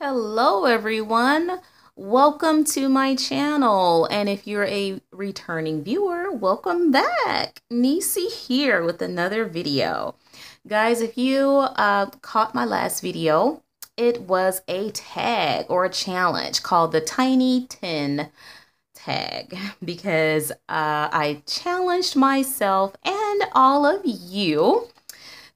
Hello everyone, welcome to my channel, and if you're a returning viewer, welcome back. Nisi here with another video. Guys, if you caught my last video, it was a tag or a challenge called the Tiny Tin tag because I challenged myself and all of you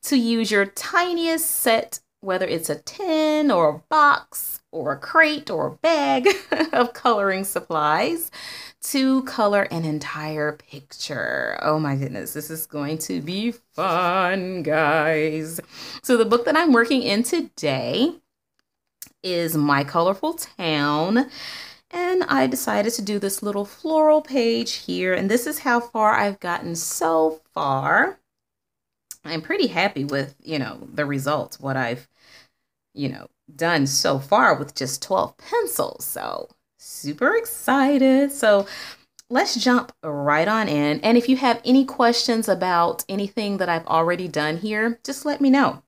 to use your tiniest set, whether it's a tin or a box or a crate or a bag of coloring supplies, to color an entire picture. Oh my goodness, this is going to be fun, guys. So the book that I'm working in today is My Colorful Town. And I decided to do this little floral page here. And this is how far I've gotten so far. I'm pretty happy with, the results, what I've, done so far with just 12 pencils. So super excited. So let's jump right on in. And if you have any questions about anything that I've already done here, just let me know.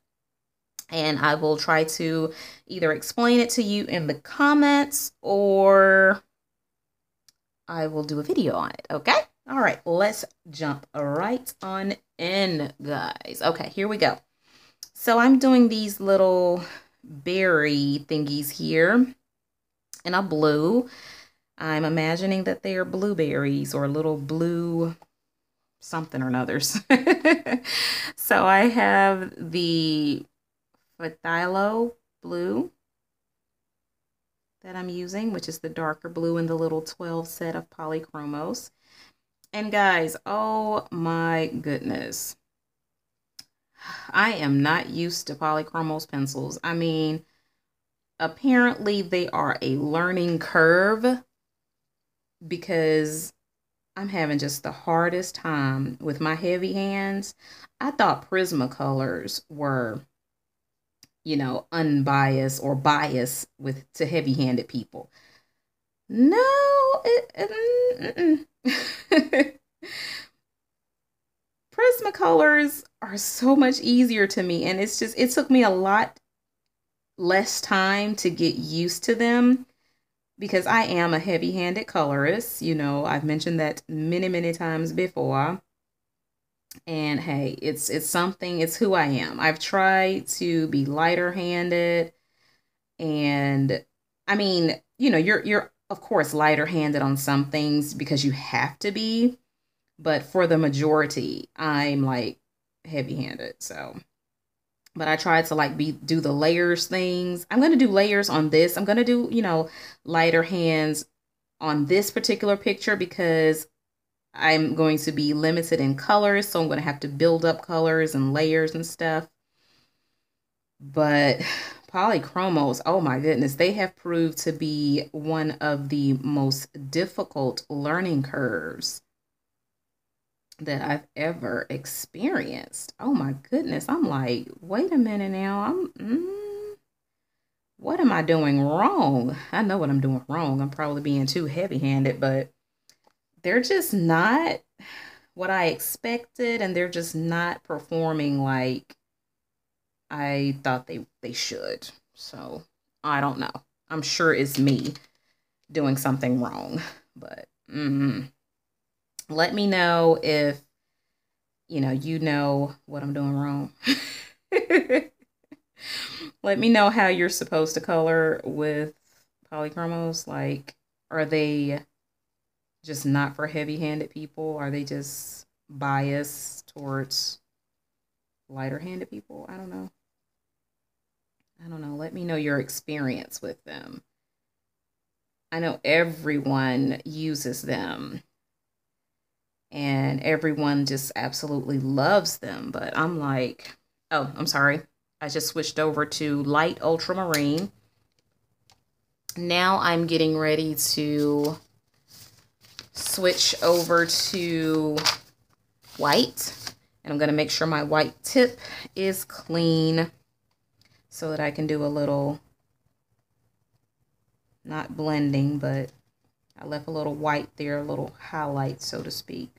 And I will try to either explain it to you in the comments or I will do a video on it. Okay? All right, let's jump right on in, guys. Okay, here we go. So I'm doing these little berry thingies here in a blue. I'm imagining that they are blueberries or little blue something or others. So I have the phthalo blue that I'm using, which is the darker blue in the little 12 set of polychromos. And guys, oh my goodness, I am not used to polychromos pencils. I mean, apparently they are a learning curve because I'm having just the hardest time with my heavy hands. I thought Prismacolors were, unbiased or biased to heavy-handed people. No, Prismacolors are so much easier to me, and it took me a lot less time to get used to them because I am a heavy-handed colorist. I've mentioned that many, many times before. And hey, it's something, it's who I am. I've tried to be lighter handed, and I mean, you're of course lighter handed on some things because you have to be, but for the majority, I'm like heavy handed. So, but I tried to like do the layers things. I'm gonna do layers on this. I'm gonna do, lighter hands on this particular picture because I'm going to be limited in colors, so I'm going to have to build up colors and layers and stuff. But polychromos, oh my goodness, they have proved to be one of the most difficult learning curves that I've ever experienced. Oh my goodness, I'm like, wait a minute now, what am I doing wrong? I know what I'm doing wrong. I'm probably being too heavy-handed, but they're just not what I expected, and they're just not performing like I thought they should. So I don't know. I'm sure it's me doing something wrong, but let me know if you know what I'm doing wrong. Let me know how you're supposed to color with polychromos. Like, are they just not for heavy-handed people? Are they just biased towards lighter-handed people? I don't know. I don't know. Let me know your experience with them. I know everyone uses them and everyone just absolutely loves them, but I'm like, oh, I'm sorry. I just switched over to light ultramarine. Now I'm getting ready to switch over to white, and I'm going to make sure my white tip is clean so that I can do a little, not blending, but I left a little white there, a little highlight, so to speak.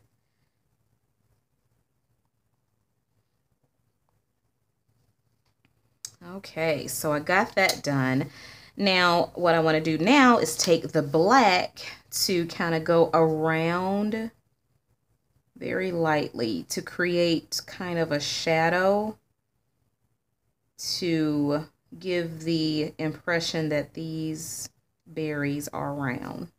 Okay, so I got that done. Now, what I want to do now is take the black to kind of go around very lightly to create kind of a shadow to give the impression that these berries are round.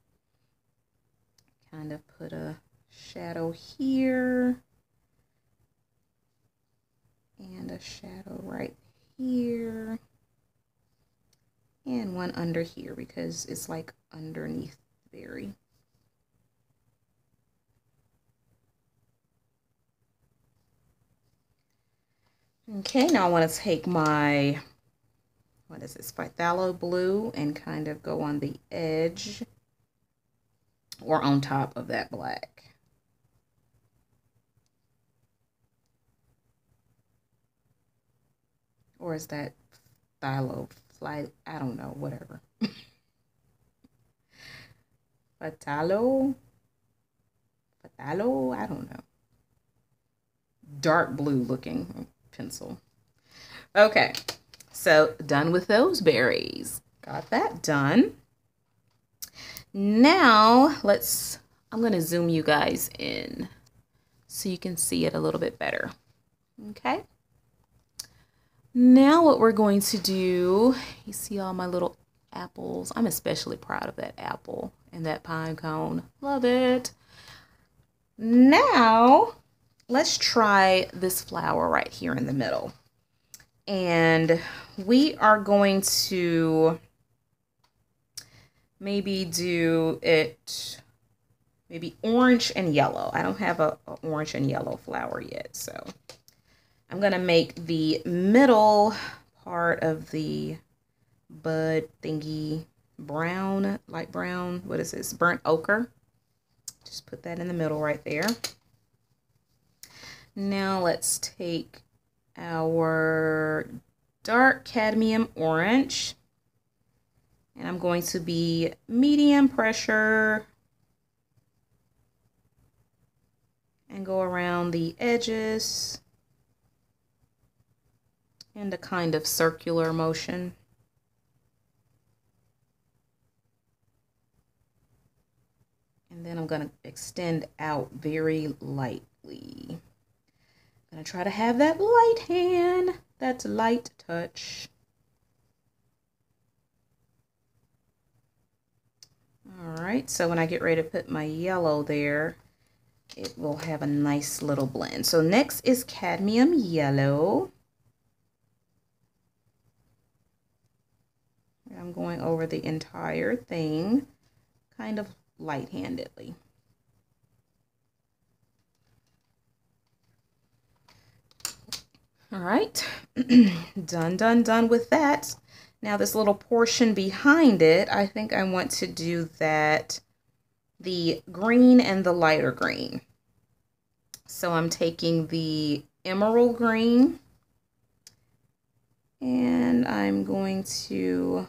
Kind of put a shadow here and a shadow right here and one under here because it's like underneath the berry. Okay, now I want to take my, what is this, phthalo blue and kind of go on the edge or on top of that black. Or is that phthalo, I don't know, whatever. Phthalo, I don't know. Dark blue looking pencil. Okay, so done with those berries. Got that done. Now I'm going to zoom you guys in so you can see it a little bit better. Okay. Now what we're going to do, you see all my little apples. I'm especially proud of that apple and that pine cone. Love it. Now let's try this flower right here in the middle. And we are going to maybe do it maybe orange and yellow. I don't have a orange and yellow flower yet, so I'm gonna make the middle part of the bud thingy brown, light brown. What is this? Burnt ochre. Just put that in the middle right there. Now let's take our dark cadmium orange, and I'm going to be medium pressure and go around the edges in a kind of circular motion. And then I'm going to extend out very lightly. I'm going to try to have that light hand, that light touch. All right, so when I get ready to put my yellow there, it will have a nice little blend. So next is cadmium yellow. I'm going over the entire thing, kind of light-handedly. All right, done with that. Now this little portion behind it, I think I want to do that, the green and the lighter green. So I'm taking the emerald green and I'm going to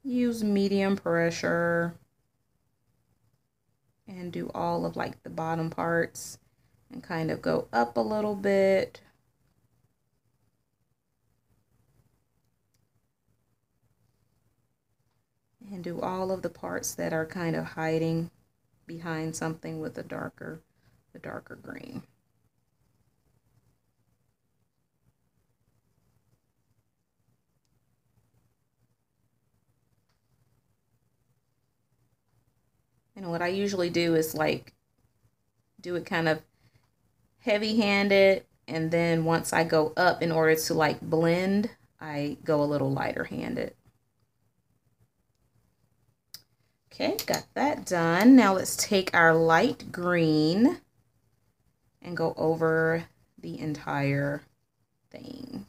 use medium pressure and do all of like the bottom parts and kind of go up a little bit. And do all of the parts that are kind of hiding behind something with the darker green. And what I usually do is like do it kind of heavy-handed, and then once I go up in order to like blend, I go a little lighter-handed. Okay, got that done. Now let's take our light green and go over the entire thing.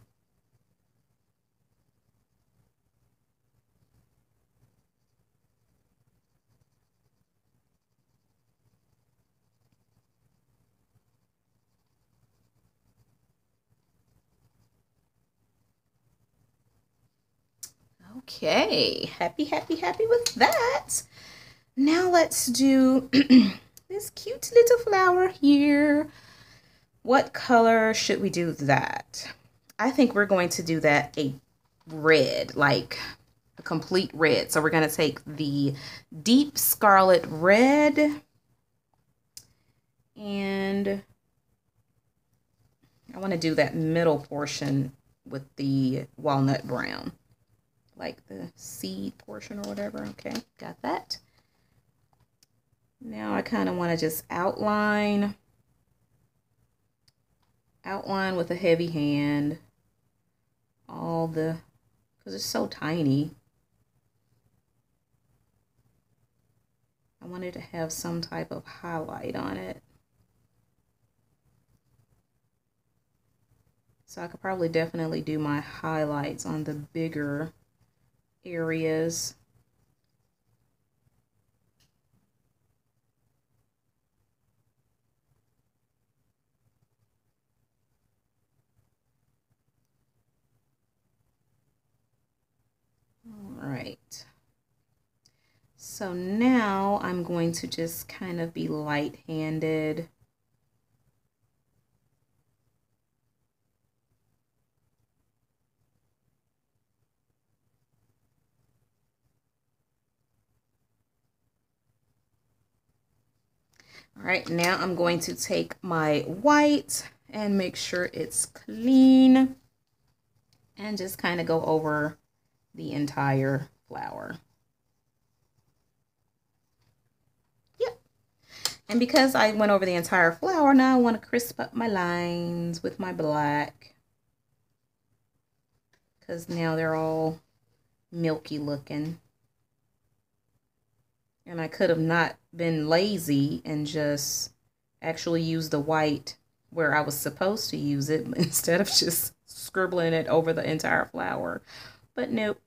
Okay, happy with that. Now let's do this cute little flower here. What color should we do that? I think we're going to do that a red, like a complete red. So we're going to take the deep scarlet red and I want to do that middle portion with the walnut brown, like the seed portion or whatever. Okay, got that. Now I kind of want to just outline with a heavy hand all the, because it's so tiny. I wanted to have some type of highlight on it. So I could probably definitely do my highlights on the bigger areas. All right. So now I'm going to just kind of be light-handed. All right, now I'm going to take my white and make sure it's clean and just kind of go over the entire flower. Yep. And because I went over the entire flower, now I want to crisp up my lines with my black, because now they're all milky looking. And I could have not been lazy and just actually used the white where I was supposed to use it instead of just scribbling it over the entire flower. But nope,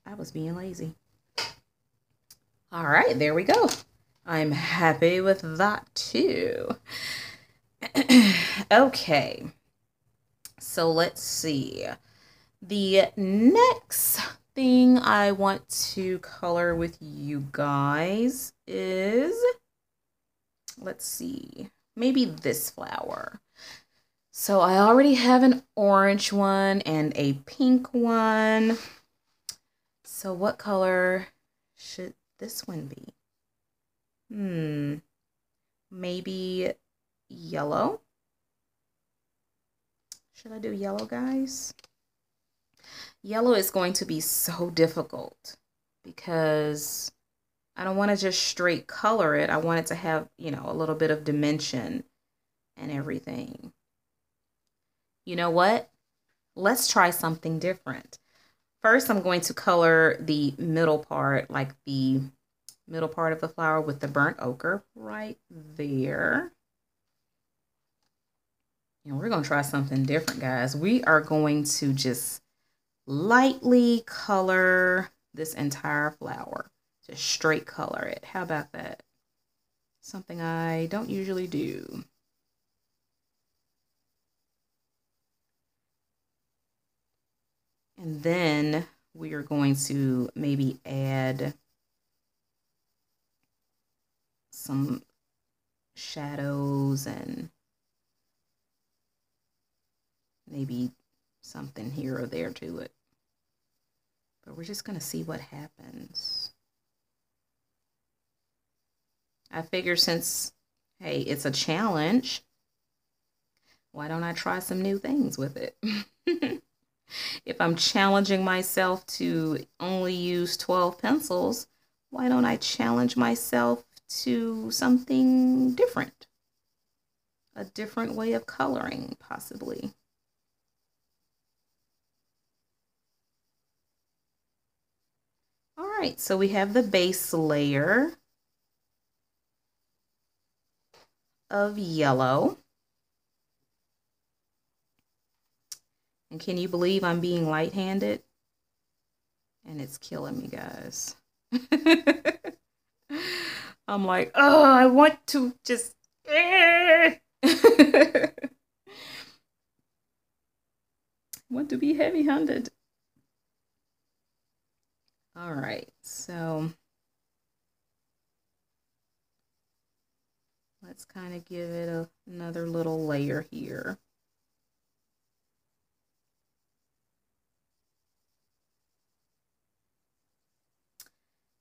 I was being lazy. All right, there we go. I'm happy with that too. Okay, so let's see. The next thing I want to color with you guys is, let's see, maybe this flower. So I already have an orange one and a pink one. So what color should this one be? Maybe yellow. Should I do yellow, guys? Yellow is going to be so difficult because I don't want to just straight color it. I want it to have, you know, a little bit of dimension and everything. You know what? Let's try something different. First, I'm going to color the middle part, like the middle part of the flower with the burnt ochre right there. And we're going to try something different, guys. We are going to just lightly color this entire flower. Just straight color it. How about that? Something I don't usually do. And then we are going to maybe add some shadows and maybe something here or there to it. But we're just going to see what happens. I figure since, hey, it's a challenge, why don't I try some new things with it? If I'm challenging myself to only use 12 pencils, why don't I challenge myself to something different? A different way of coloring, possibly. All right, so we have the base layer of yellow. And can you believe I'm being light-handed? And it's killing me, guys. I'm like, oh, I want to just... want to be heavy-handed. All right, so let's kind of give it another little layer here.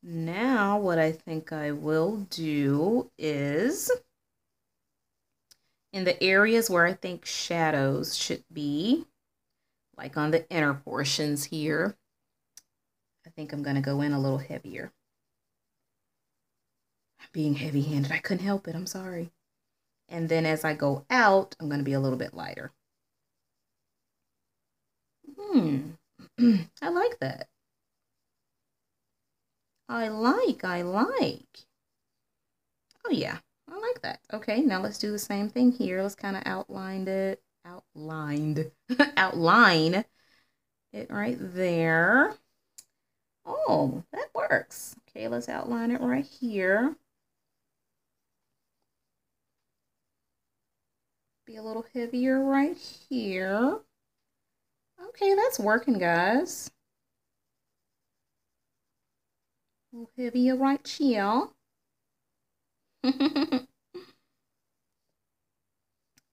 Now what I think I will do is in the areas where I think shadows should be, like on the inner portions here, I think I'm going to go in a little heavier. Being heavy-handed, I couldn't help it. I'm sorry. And then as I go out, I'm going to be a little bit lighter. I like that. I like. Oh yeah, I like that. Okay, now let's do the same thing here. Let's kind of outline it right there. Oh, that works. Okay, let's outline it right here. Be a little heavier right here. Okay, that's working, guys. A little heavier right here.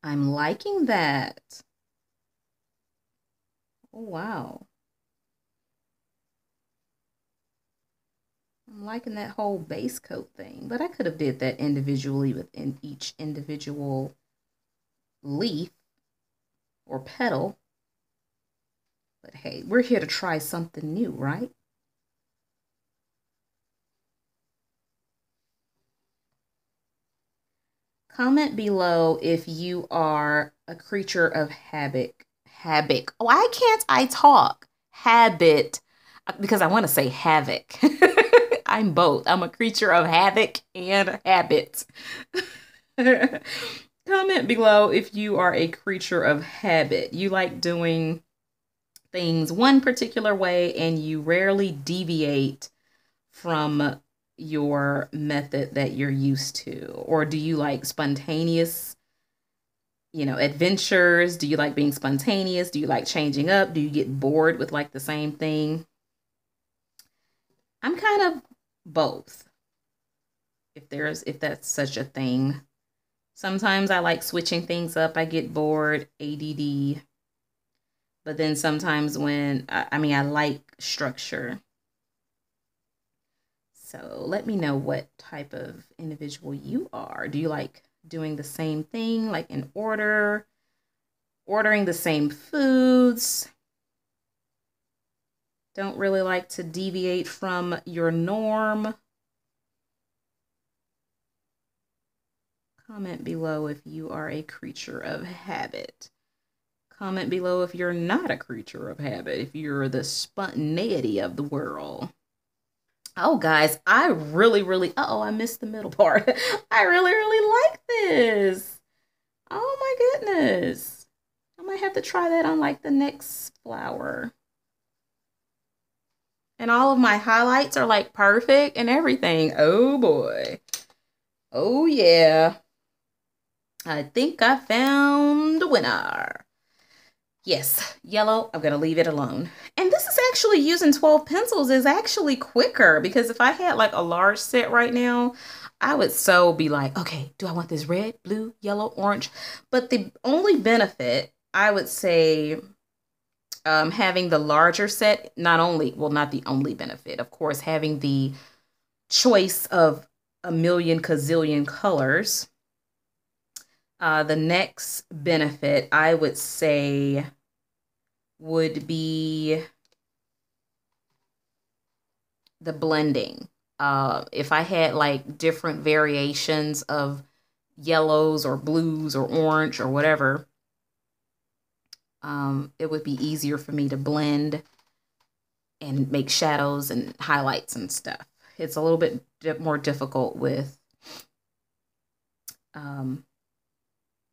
I'm liking that. Oh, wow. I'm liking that whole base coat thing, but I could have did that individually within each individual leaf or petal. But hey, we're here to try something new, right? Comment below if you are a creature of habit. Why can't I talk? Habit. Because I want to say havoc. I'm both. I'm a creature of havoc and habit. Comment below if you are a creature of habit. You like doing things one particular way and you rarely deviate from your method that you're used to. Or do you like spontaneous, adventures? Do you like being spontaneous? Do you like changing up? Do you get bored with like the same thing? I'm kind of both. If that's such a thing. Sometimes I like switching things up. I get bored, ADD. But then sometimes when I like structure. So let me know what type of individual you are. Do you like doing the same thing, like in order, ordering the same foods? Don't really like to deviate from your norm? Comment below if you are a creature of habit. Comment below if you're not a creature of habit, if you're the spontaneity of the world. Oh, guys, I really, I missed the middle part. I really like this. Oh my goodness. I might have to try that on like the next flower. And all of my highlights are like perfect and everything. Oh boy. Oh yeah. I think I found the winner. Yes, yellow, I'm going to leave it alone. And this is actually using 12 pencils is actually quicker because if I had like a large set right now, I would so be like, okay, do I want this red, blue, yellow, orange? But the only benefit, I would say, having the larger set, not the only benefit, of course, having the choice of a million gazillion colors. The next benefit, I would say, would be the blending. If I had like different variations of yellows or blues or orange or whatever, it would be easier for me to blend and make shadows and highlights and stuff. It's a little bit more difficult with,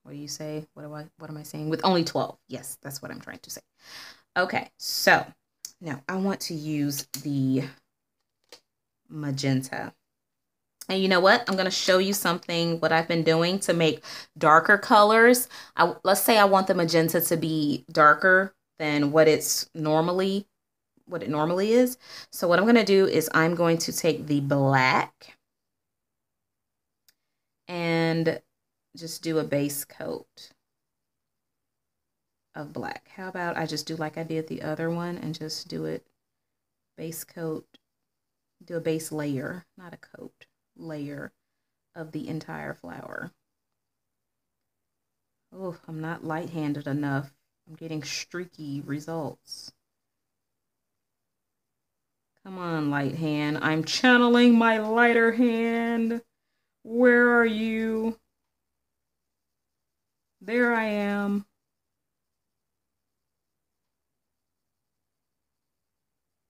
what do you say? What am I saying? With only 12. Yes, that's what I'm trying to say. Okay, so now I want to use the magenta. And you know what? I'm going to show you what I've been doing to make darker colors. Let's say I want the magenta to be darker than what it normally is. So what I'm going to do is I'm going to take the black and just do a base coat of black. How about I just do like I did the other one and just do it base coat Do a base layer, not a coat, layer of the entire flower. Oh, I'm not light-handed enough. I'm getting streaky results. Come on, light hand. I'm channeling my lighter hand. Where are you? There I am.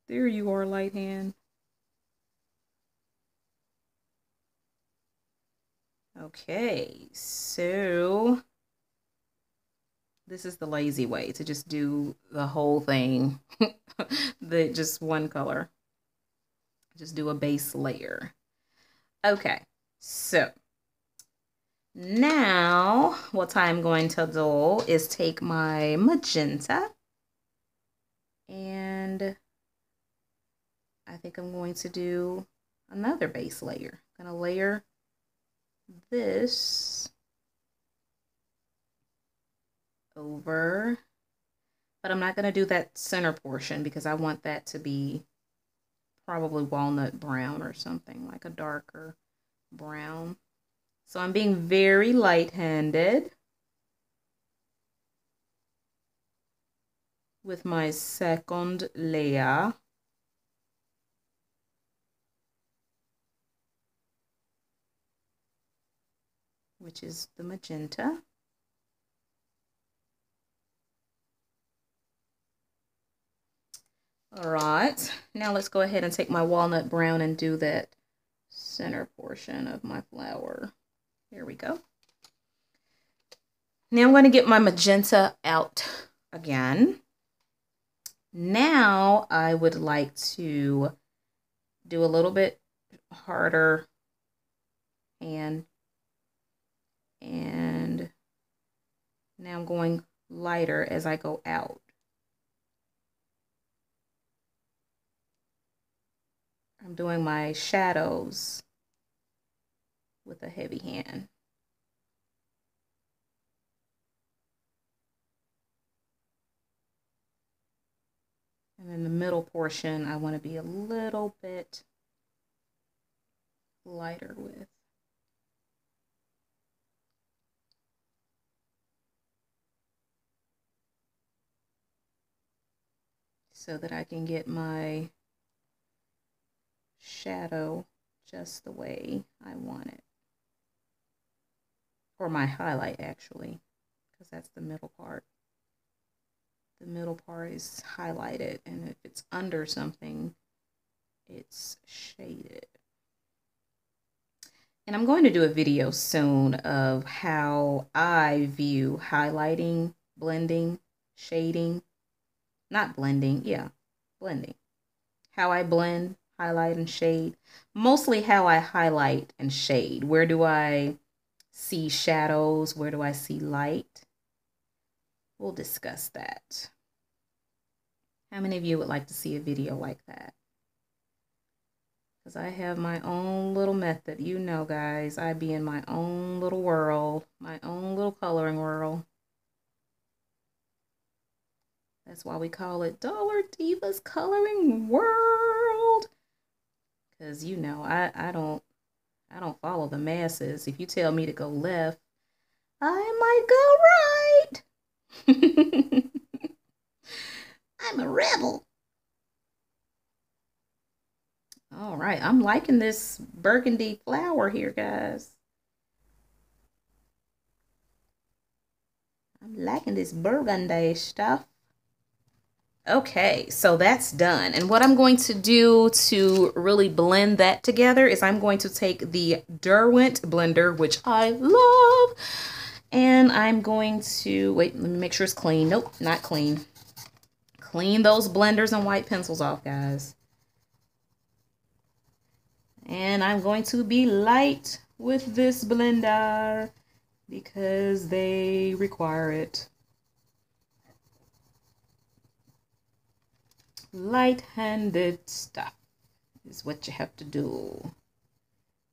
There you are, light hand. Okay, so this is the lazy way to just do the whole thing, just one color. Just do a base layer. Okay, so now what I'm going to do is take my magenta, and I think I'm going to do another base layer. I'm going to layer this over, but I'm not going to do that center portion because I want that to be probably walnut brown or something, like a darker brown. So I'm being very light-handed with my second layer. Which is the magenta. All right, now let's go ahead and take my walnut brown and do that center portion of my flower. Here we go. Now I'm going to get my magenta out again. Now I would like to do a little bit harder hand, and now I'm going lighter as I go out. I'm doing my shadows with a heavy hand. And in the middle portion, I want to be a little bit lighter with. So that I can get my shadow just the way I want it. Or my highlight, actually, because that's the middle part. The middle part is highlighted, and if it's under something, it's shaded. And I'm going to do a video soon of how I view highlighting, blending, shading. Not blending, yeah, blending. How I blend, highlight, and shade. Mostly how I highlight and shade. Where do I see shadows? Where do I see light? We'll discuss that. How many of you would like to see a video like that? Because I have my own little method. You know, guys, I be in my own little world, my own little coloring world. That's why we call it Dollar Diva's Coloring World. Because, you know, I don't follow the masses. If you tell me to go left, I might go right. I'm a rebel. All right, I'm liking this burgundy flower here, guys. I'm liking this burgundy stuff. Okay, so that's done. And what I'm going to do to really blend that together is I'm going to take the Derwent blender, which I love, and I'm going to, wait, let me make sure it's clean. Nope, not clean. Clean those blenders and white pencils off, guys. And I'm going to be light with this blender because they require it. Light-handed stuff is what you have to do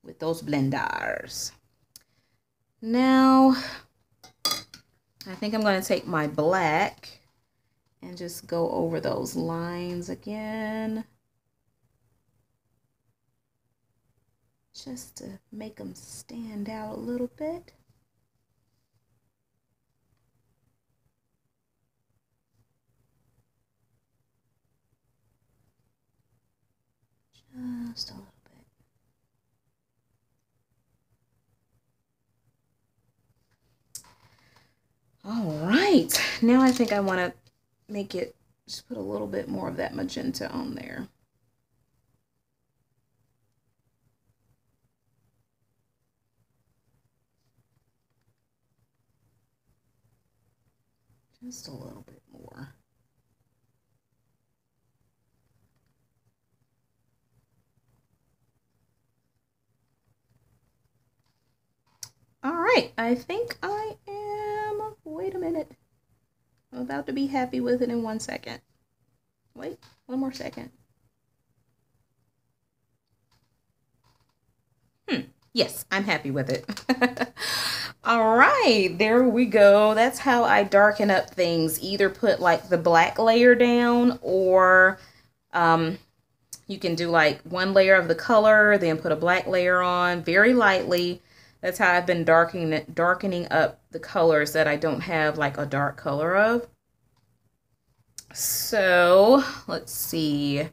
with those blenders. Now, I think I'm going to take my black and just go over those lines again. just to make them stand out a little bit. Just a little bit. All right, now I think I want to make it, just put a little bit more of that magenta on there. Just a little bit more. All right, I think I am, wait a minute. I'm about to be happy with it in 1 second. Wait, 1 more second. Yes, I'm happy with it. All right, there we go. That's how I darken up things. Either put like the black layer down, or you can do like 1 layer of the color, then put a black layer on very lightly. That's how I've been darkening up the colors that I don't have like a dark color of. So let's see.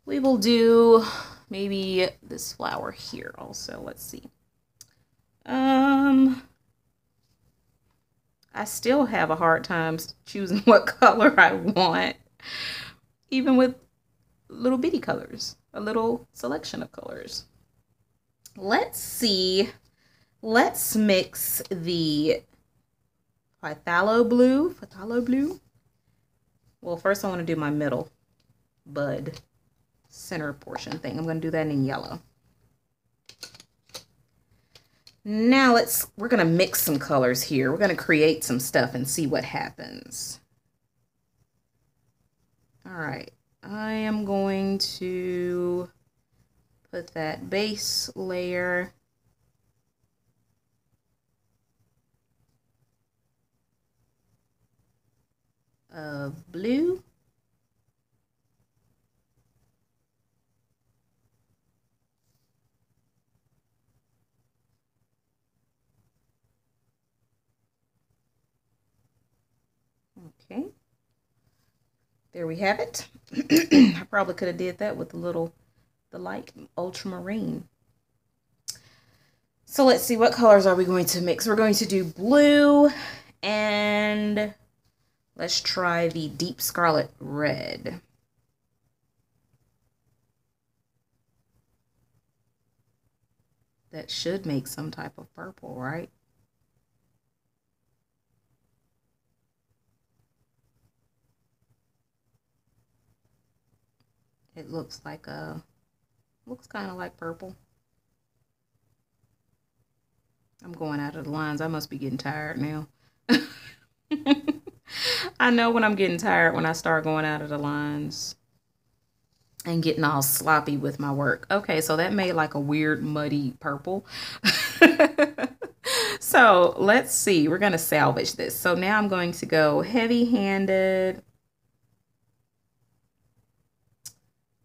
We will do maybe this flower here also. Let's see. I still have a hard time choosing what color I want, even with little bitty colors, a little selection of colors. Let's see. Let's mix the phthalo blue. Well, first I want to do my middle bud center portion thing. I'm going to do that in yellow. Now we're going to mix some colors here. We're going to create some stuff and see what happens. All right. I am going to put that base layer of blue. Okay, there we have it. I probably could have did that with the light ultramarine. So let's see, what colors are we going to mix? We're going to do blue, and let's try the deep scarlet red. That should make some type of purple, right? It looks like looks kind of like purple. I'm going out of the lines. I must be getting tired now. I know when I'm getting tired when I start going out of the lines and getting all sloppy with my work. Okay, so that made like a weird muddy purple. So let's see. We're going to salvage this. So now I'm going to go heavy-handed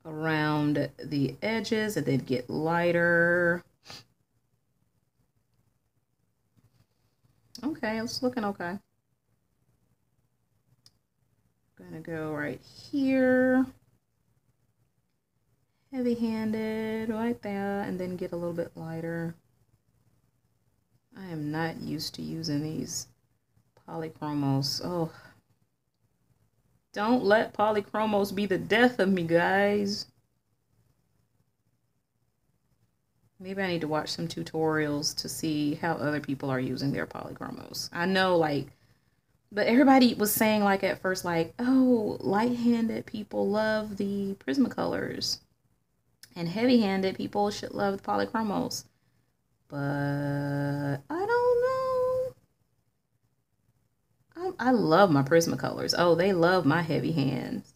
around the edges and then get lighter. Okay, it's looking okay. I'm gonna go right here, heavy-handed like that, and then get a little bit lighter. I am not used to using these polychromos. Oh, don't let polychromos be the death of me, guys. Maybe I need to watch some tutorials to see how other people are using their polychromos. I know, like, but everybody was saying, like, at first, like, oh, light-handed people love the Prismacolors, and heavy-handed people should love the polychromos. But I don't know. I love my Prismacolors. Oh, they love my heavy hands.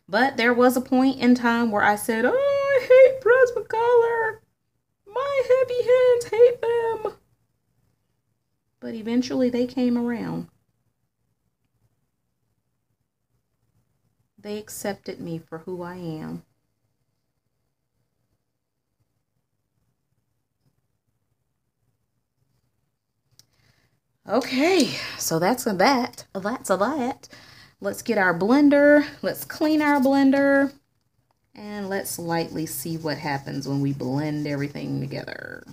But there was a point in time where I said, oh, I hate Prismacolor. My heavy hands hate them. But eventually they came around. They accepted me for who I am. Okay, so that's a that. That's a that. Let's get our blender. Let's clean our blender. And let's lightly see what happens when we blend everything together.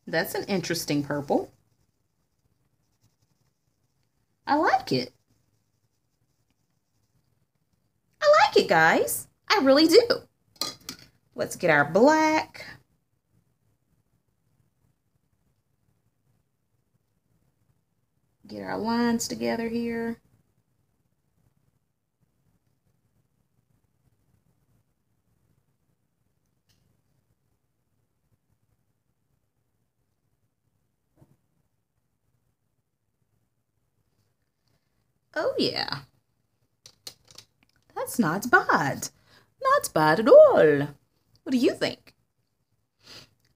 That's an interesting purple. I like it. I like it, guys. I really do. Let's get our black. Get our lines together here. Oh yeah. That's not bad. Not bad at all. What do you think?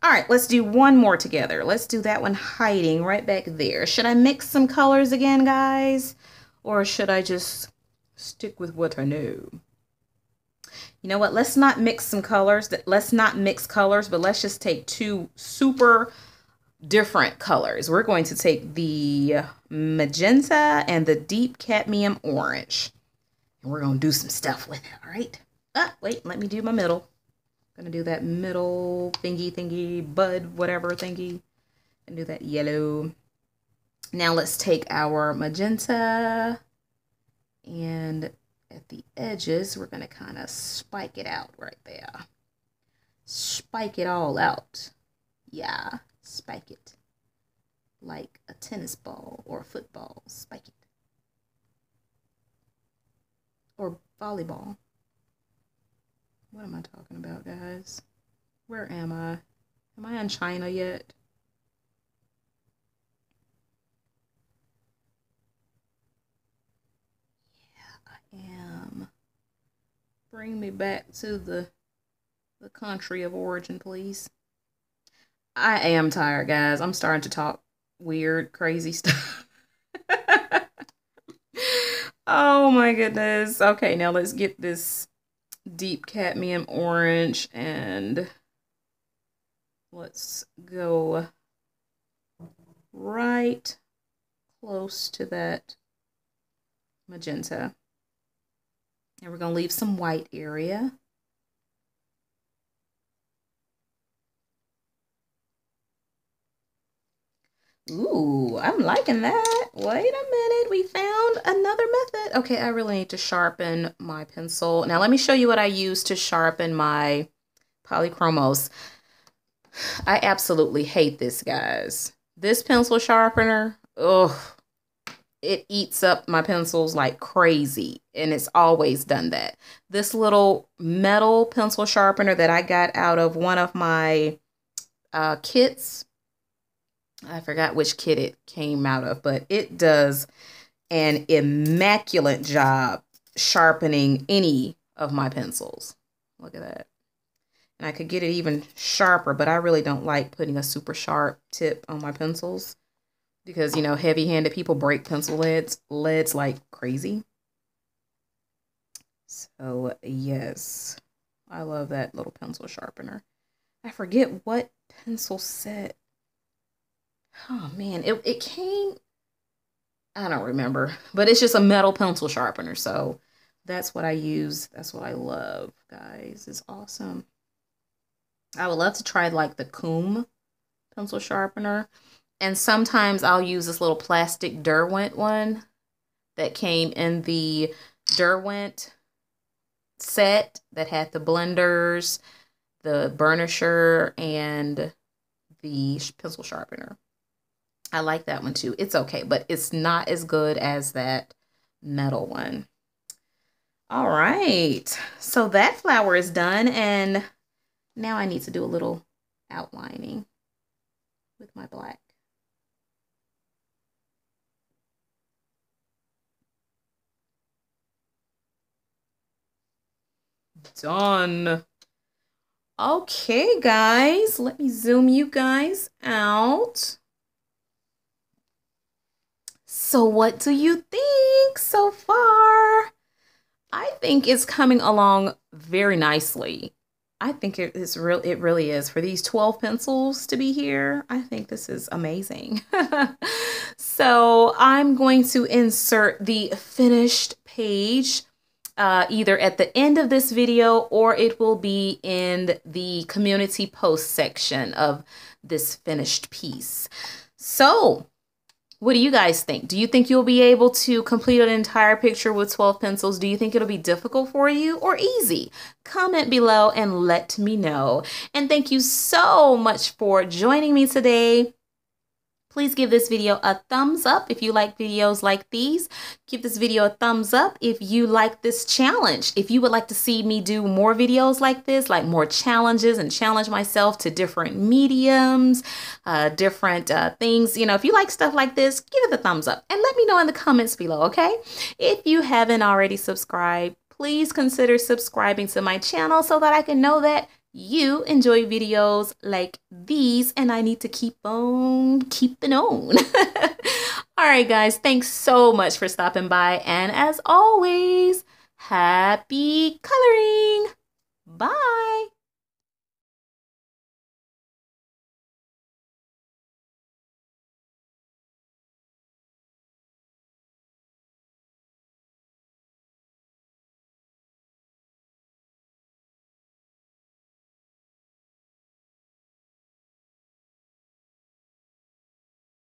All right, let's do one more together. Let's do that one hiding right back there. Should I mix some colors again, guys? Or should I just stick with what I know? You know what? Let's not mix some colors. Let's not mix colors, but let's just take two super different colors. We're going to take the magenta and the deep cadmium orange. And we're going to do some stuff with it, all right? Wait, let me do my middle. I'm going to do that middle thingy, bud, whatever thingy. And do that yellow. Now let's take our magenta and at the edges, we're going to kind of spike it out right there. Spike it all out. Yeah, spike it. Like a tennis ball or a football. Spike it. Or volleyball. What am I talking about, guys? Where am I? Am I in China yet? Yeah, I am. Bring me back to the country of origin, please. I am tired, guys. I'm starting to talk weird, crazy stuff. Oh my goodness. Okay, now let's get this deep cadmium orange and let's go right close to that magenta. And we're going to leave some white area. Ooh, I'm liking that. Wait a minute. We found another method. Okay, I really need to sharpen my pencil. Now, let me show you what I use to sharpen my polychromos. I absolutely hate this, guys. This pencil sharpener, ugh, it eats up my pencils like crazy, and it's always done that. This little metal pencil sharpener that I got out of one of my kits, I forgot which kit it came out of, but it does an immaculate job sharpening any of my pencils. Look at that. And I could get it even sharper, but I really don't like putting a super sharp tip on my pencils because, you know, heavy-handed people break pencil leads like crazy. So, yes, I love that little pencil sharpener. I forget what pencil set. Oh, man, it came, I don't remember, but it's just a metal pencil sharpener. So that's what I use. That's what I love, guys. It's awesome. I would love to try like the Coom pencil sharpener. And sometimes I'll use this little plastic Derwent one that came in the Derwent set that had the blenders, the burnisher, and the pencil sharpener. I like that one too. It's okay, but it's not as good as that metal one. All right, so that flower is done, and now I need to do a little outlining with my black. Done. Okay, guys, let me zoom you guys out. So what do you think so far? I think it's coming along very nicely. I think it is real. It really is. For these 12 pencils to be here, I think this is amazing. So I'm going to insert the finished page either at the end of this video, or it will be in the community post section of this finished piece. So what do you guys think? Do you think you'll be able to complete an entire picture with 12 pencils? Do you think it'll be difficult for you or easy? Comment below and let me know. And thank you so much for joining me today. Please give this video a thumbs up if you like videos like these. Give this video a thumbs up if you like this challenge. If you would like to see me do more videos like this, like more challenges and challenge myself to different mediums, different things. You know, if you like stuff like this, give it a thumbs up and let me know in the comments below, okay? If you haven't already subscribed, please consider subscribing to my channel so that I can know that you enjoy videos like these and I need to keep on keeping on. All right, guys, thanks so much for stopping by. And as always, happy coloring. Bye.